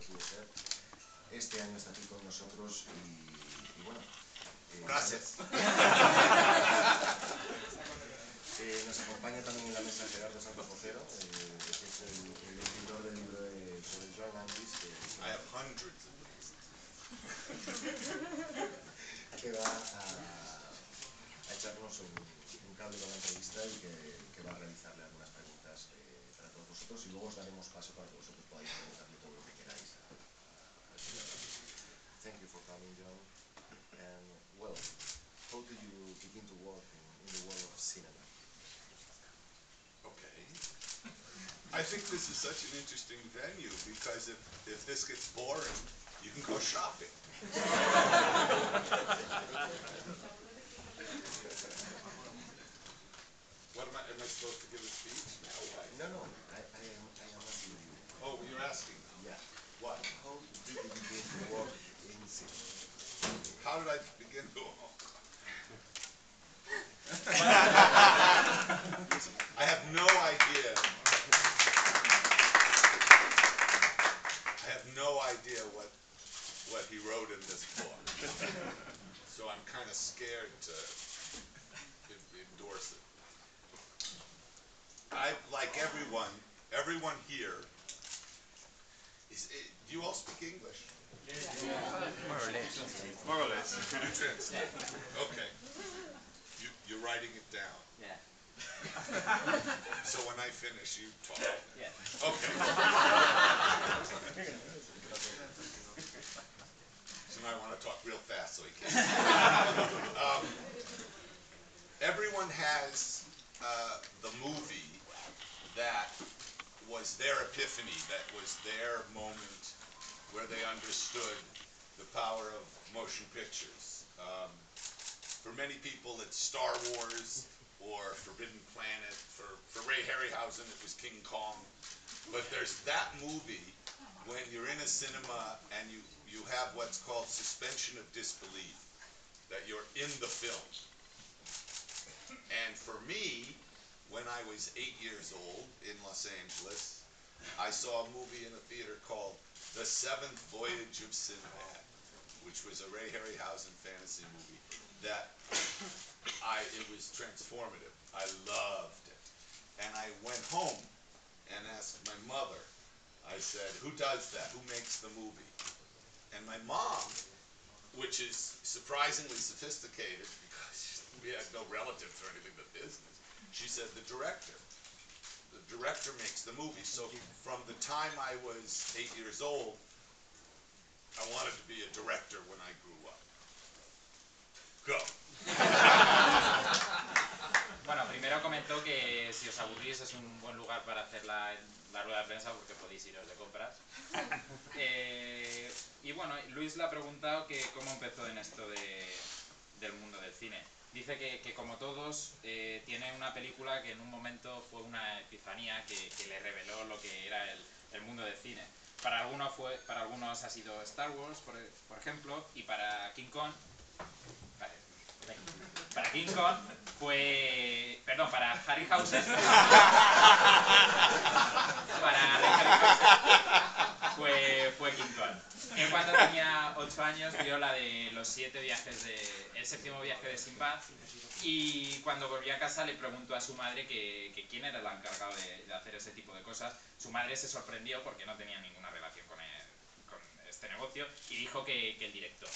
no pudo ser. Este año está aquí con nosotros y bueno... Gracias. Nos acompaña también en la mesa Gerardo Santos Bocero, que es el escritor del libro sobre John Landis. I have hundreds of these. Que va a echarnos un cable con la entrevista y que va a realizarle algunas preguntas para todos vosotros, y luego os daremos paso para que vosotros podáis preguntarle todo lo que queráis al señor Landis. Thank you for coming, John. And well, how did you begin to work in the world of cinema? Okay. I think this is such an interesting venue because if this gets boring, you can go shopping. What am I supposed to give a speech now? Why? No, I am asking you. Oh, you're asking now? Yeah. What? How did you begin to work in cinema? How did I begin to walk? I have no idea. I have no idea what he wrote in this book. So I'm kind of scared to endorse it. I, like everyone here, do you all speak English? More or less. More or less. You translate. Okay. You're writing it down. Yeah. So when I finish, you talk. Yeah. Okay. So now I want to talk real fast so he can. Everyone has the movie that was their epiphany, that was their moment where they understood the power of motion pictures. For many people, it's Star Wars or Forbidden Planet. For Ray Harryhausen, it was King Kong. But there's that movie when you're in a cinema and you have what's called suspension of disbelief, that you're in the film. And for me, when I was 8 years old in Los Angeles, I saw a movie in a theater called The Seventh Voyage of Sinbad, which was a Ray Harryhausen fantasy movie that it was transformative. I loved it. And I went home and asked my mother, I said, who does that? Who makes the movie? And my mom, which is surprisingly sophisticated because we had no relatives or anything but business, she said, the director. The director makes the movie. So from the time I was 8 years old, I wanted to be a director when I grew up. Go. Bueno, primero comentó que si os aburrís es un buen lugar para hacer la rueda de prensa porque podéis iros de compras. Y bueno, Luis le ha preguntado que cómo empezó en esto del mundo del cine. Dice que como todos, tiene una película que en un momento fue una epifanía que le reveló lo que era el mundo del cine. Para algunos ha sido Star Wars, por ejemplo, y para King Kong... Para King Kong fue... Perdón, para Harryhausen... para Harryhausen fue King Kong. En cuanto tenía 8 años vio la de los 7 viajes el séptimo viaje de Sinbad, y cuando volvió a casa le preguntó a su madre que quién era el encargado de hacer ese tipo de cosas. Su madre se sorprendió porque no tenía ninguna relación con este negocio y dijo que el director.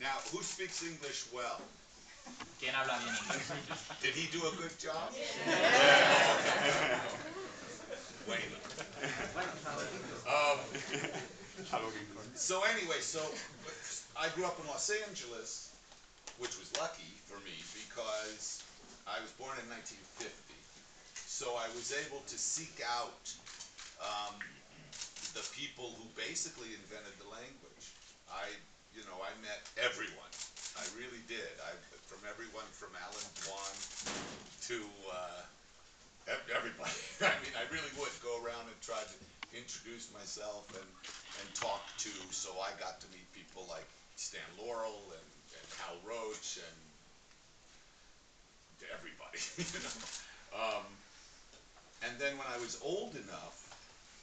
Now, who speaks English well? ¿Quién habla bien inglés? Did he do a good job? Wayne. So anyway, I grew up in Los Angeles, which was lucky for me because I was born in 1950. So I was able to seek out the people who basically invented the language. I met everyone. I really did. From everyone from Alan Dwan to everybody. I mean, I really would go around and try to introduce myself and talk to, so I got to meet people like Stan Laurel and Hal Roach and everybody, And then when I was old enough,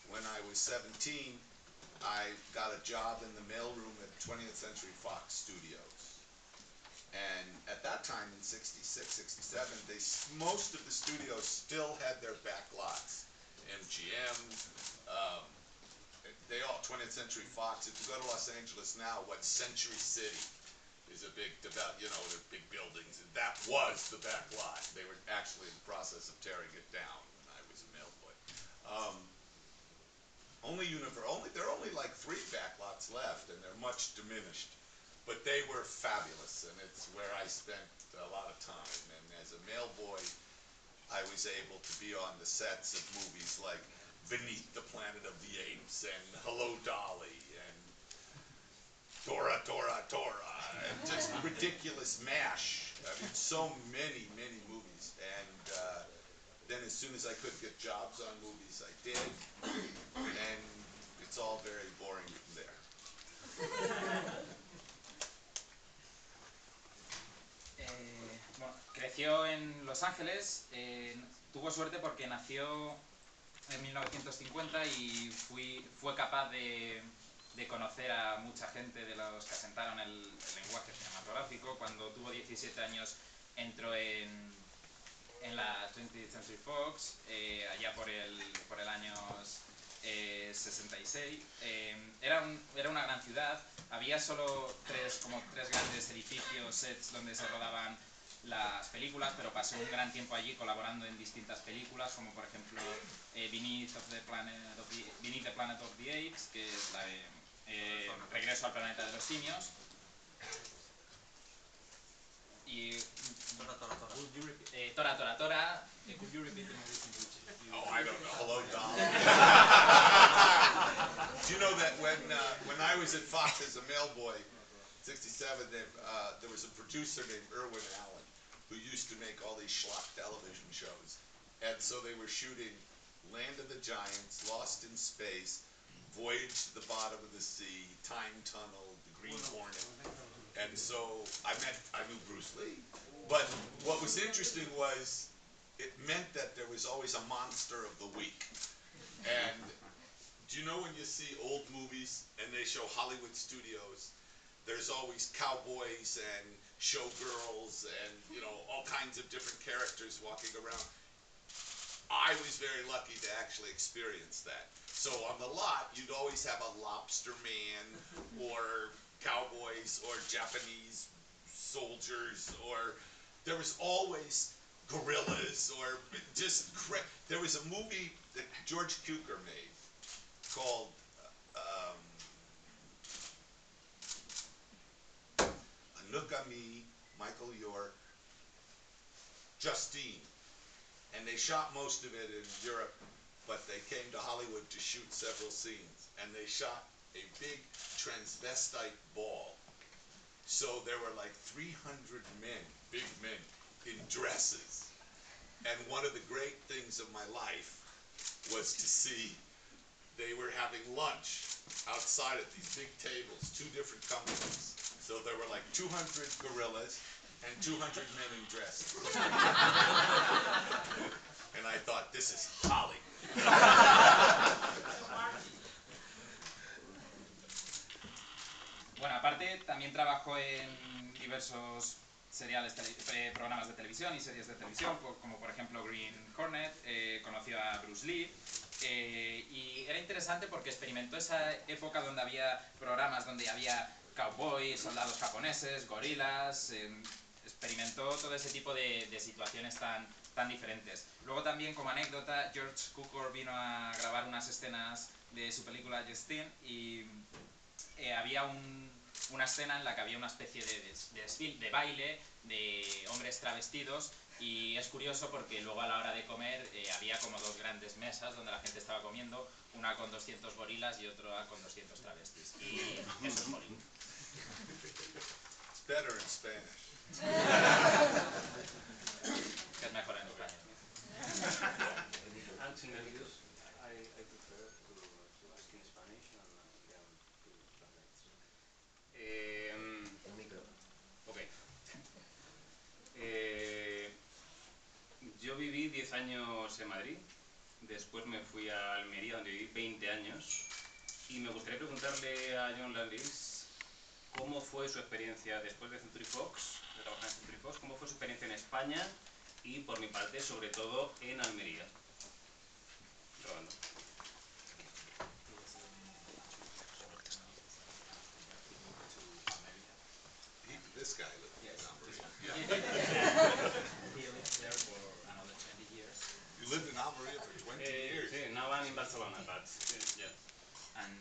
when I was 17, I got a job in the mailroom at 20th Century Fox Studios. And at that time, in 66, 67, most of the studios still had their back lots. MGM, they all, 20th Century Fox. If you go to Los Angeles now, what Century City is a big, you know, they're big buildings. And that was the back lot. They were actually in the process of tearing it down when I was a mailboy. There are only like 3 back lots left, and they're much diminished. But they were fabulous, and it's where I spent a lot of time. And as a mailboy, I was able to be on the sets of movies like Beneath the Planet of the Apes, and Hello, Dolly, and Tora, Tora, Tora, and just ridiculous MASH. I mean, so many, many movies. And then as soon as I could get jobs on movies, I did. And it's all very boring from there. Bueno, creció en Los Ángeles, tuvo suerte porque nació en 1950 y fue capaz de conocer a mucha gente de los que asentaron el lenguaje cinematográfico. Cuando tuvo 17 años entró en la 20th Century Fox, allá por el año 66. Era una gran ciudad, había solo tres grandes edificios, sets donde se rodaban las películas, pero pasé un gran tiempo allí colaborando en distintas películas, como por ejemplo Beneath the Planet of the Apes, que es la de Regreso al planeta de los simios. Y Tora, Tora, Tora. Could you repeat the movie? Oh, I don't know. Hello, Dolly. Do you know that when I was at Fox as a mailboy, 67, there was a producer named Irwin Allen who used to make all these schlock television shows. And so they were shooting Land of the Giants, Lost in Space, Voyage to the Bottom of the Sea, Time Tunnel, The Green Hornet. And so I knew Bruce Lee. But what was interesting was it meant that there was always a monster of the week. And do you know when you see old movies and they show Hollywood studios, there's always cowboys and showgirls and, you know, all kinds of different characters walking around. I was very lucky to actually experience that. So on the lot, you'd always have a lobster man or cowboys or Japanese soldiers, or there was always gorillas, or just there was a movie that George Cukor made called Look at Me, Michael York, Justine, and they shot most of it in Europe, but they came to Hollywood to shoot several scenes, and they shot a big transvestite ball. So there were like 300 men, big men, in dresses. And one of the great things of my life was to see they were having lunch outside at these big tables, 2 different companies. So there were like 200 gorillas and 200 men in dresses. And I thought, this is Hollywood. Bueno, aparte también trabajó en diversos programas de televisión y series de televisión, como por ejemplo Green Hornet. Conoció a Bruce Lee, y era interesante porque experimentó esa época donde había programas donde había cowboys, soldados japoneses, gorilas. Experimentó todo ese tipo de situaciones tan diferentes. Luego también, como anécdota, George Cukor vino a grabar unas escenas de su película Justine, y había una escena en la que había una especie de baile de hombres travestidos, y es curioso porque luego a la hora de comer había como 2 grandes mesas donde la gente estaba comiendo, una con 200 gorilas y otra con 200 travestis, y eso es Hollywood. It's better in Spanish. Es mejor en español. I'm too nervous. I prefer to ask in Spanish and then to translate. El micro. Ok. Yo viví 10 años en Madrid, Después me fui a Almería, donde viví 20 años. Y me gustaría preguntarle a John Landis cómo fue su experiencia después de Century Fox, de trabajar en Century Fox, cómo fue su experiencia en España y, por mi parte, sobre todo en Almería. Grabando. This guy lived in Almería. He lived there for another 20 years. You lived in Almería for 20 years. Sí, now I'm in Barcelona, but yeah. And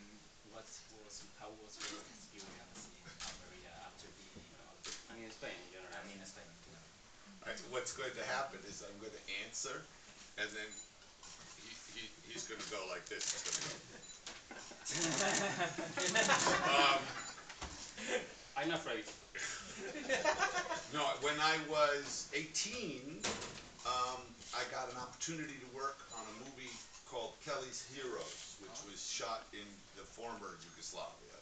how was your experience in Almería after being in Almería? And in Spain, in general. I mean, Spain. All right, what's going to happen is I'm going to answer, and then he's going to go like this. He's going to go. I'm afraid. No, when I was 18, I got an opportunity to work on a movie called Kelly's Heroes, which was shot in the former Yugoslavia.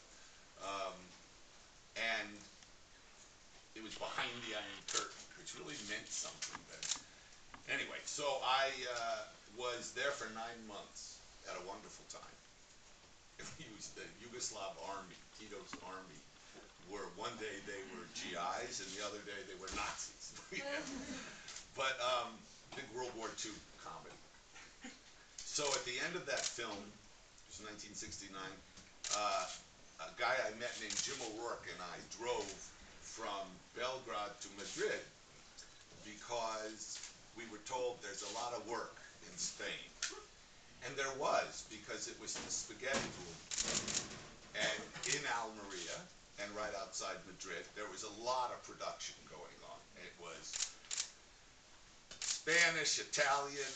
And it was behind the Iron Curtain, which really meant something then. Anyway, so I was there for 9 months, had a wonderful time. It was the Yugoslav army, Tito's army, were one day they were GIs and the other day they were Nazis. But big World War II comedy. So at the end of that film, it was 1969, a guy I met named Jim O'Rourke and I drove from Belgrade to Madrid because we were told there's a lot of work in Spain. And there was, because it was the spaghetti boom. And in Almería, and right outside Madrid, there was a lot of production going on. It was Spanish, Italian,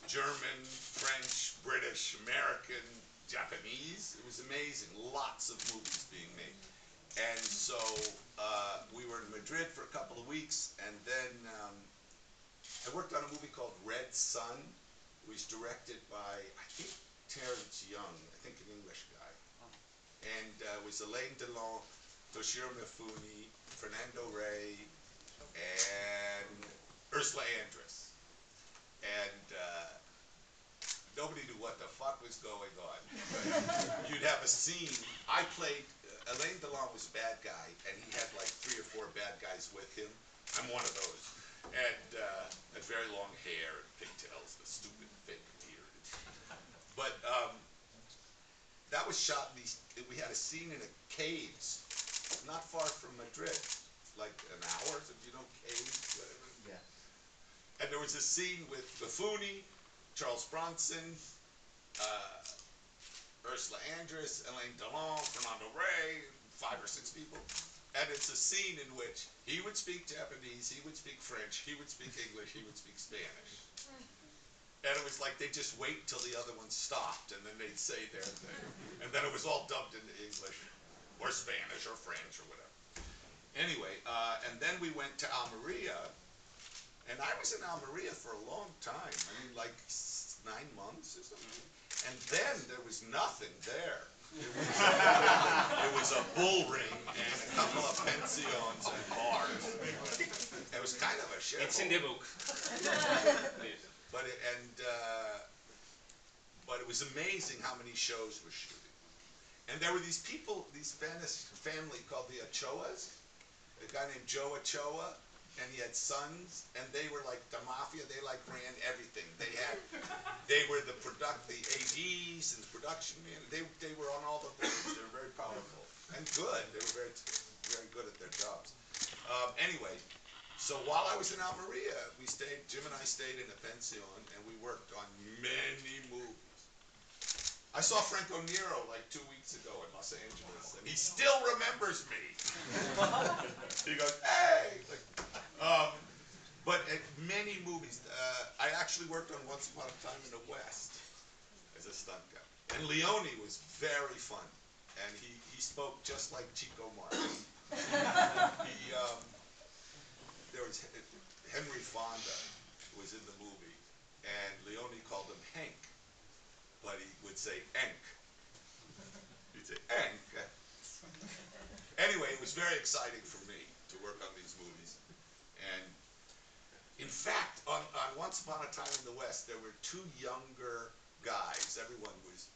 German, French, British, American, Japanese. It was amazing. Lots of movies being made. And so we were in Madrid for a couple of weeks, and then I worked on a movie called Red Sun. It was directed by, I think, Terrence Young, I think an English guy. And it was Alain Delon, Toshiro Mifune, Fernando Rey, and Ursula Andress. And nobody knew what the fuck was going on. You'd have a scene. I played, Alain Delon was a bad guy, and he had like 3 or 4 bad guys with him. I'm one of those. And had very long hair and pigtails, a stupid fake beard. But that was shot in these, we had a scene in a caves, not far from Madrid, like an hour, so you know caves, whatever. Yeah. And there was a scene with Mifune, Charles Bronson, Ursula Andress, Alain Delon, Fernando Rey, 5 or 6 people. And it's a scene in which he would speak Japanese, he would speak French, he would speak English, he would speak Spanish. And it was like they just wait till the other one stopped, and then they'd say their thing. And then it was all dubbed into English, or Spanish, or French, or whatever. Anyway, and then we went to Almería, and I was in Almería for a long time. I mean, like 9 months or something. And then there was nothing there. It was a bull ring and a couple of pensions and bars. It was kind of a shithole. It's in the book. But it was amazing how many shows were shooting. And there were these people, these Spanish family called the Ochoas. A guy named Joe Ochoa, and he had sons, and they were like the mafia. They like ran everything. They were the ADs and the production man. They were on all the boards. They were very powerful and good. They were very, very good at their jobs. Anyway, so while I was in Almería, Jim and I stayed in a pension, and we worked on many movies. I saw Franco Nero like 2 weeks ago in Los Angeles, and he still remembers me. He goes, hey! But many movies. I actually worked on Once Upon a Time in the West as a stunt guy. And Leone was very fun, and he spoke just like Chico Martin. There was Henry Fonda was in the movie, and Leone called him Hank, but he would say Enk. He'd say Enk. Anyway, it was very exciting for me to work on these movies, and In fact, on Once Upon a Time in the West, there were two younger guys. Everyone was